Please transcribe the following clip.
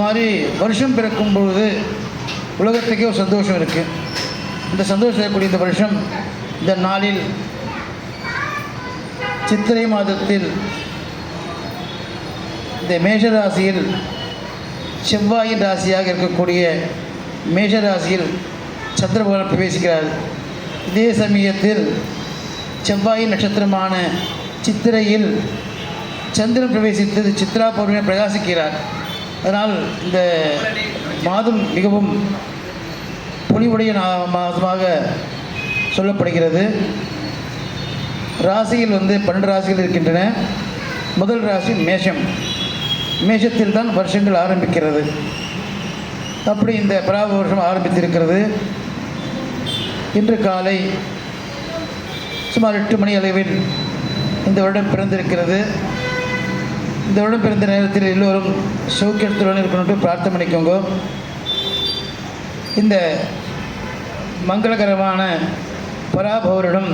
மாதிரி வருஷம் பிறக்கும் பொழுது உலகத்துக்கே ஒரு சந்தோஷம் இருக்குது. இந்த சந்தோஷம் இருக்கக்கூடிய இந்த வருஷம், இந்த நாளில் சித்திரை மாதத்தில் இந்த மேஷராசியில் செவ்வாயின் ராசியாக இருக்கக்கூடிய மேஷராசியில் சந்திர பகவான் பிரவேசிக்கிறார். இதே சமயத்தில் செவ்வாயின் நட்சத்திரமான சித்திரையில் சந்திரன் பிரவேசித்து சித்ரா பௌர்ணமி பிரகாசிக்கிறார். அதனால் இந்த மாதம் மிகவும் பொலிவுடைய மாதமாக சொல்லப்படுகிறது. ராசியில் 12 ராசிகள் இருக்கின்றன. முதல் ராசி மேஷம். மேஷத்தில் தான் வருஷங்கள் ஆரம்பிக்கிறது. அப்படி இந்த பிராப வருஷம் ஆரம்பித்திருக்கிறது. இன்று காலை சுமார் 8 மணி அளவில் இந்த வருடம் பிறந்திருக்கிறது. இந்த வருடம் பிறந்த நேரத்தில் எல்லோரும் சௌக்கியத்துடன் இருக்கணும் பிரார்த்தனை பண்ணிக்கோங்க. இந்த மங்களகரமான பராப வருடம்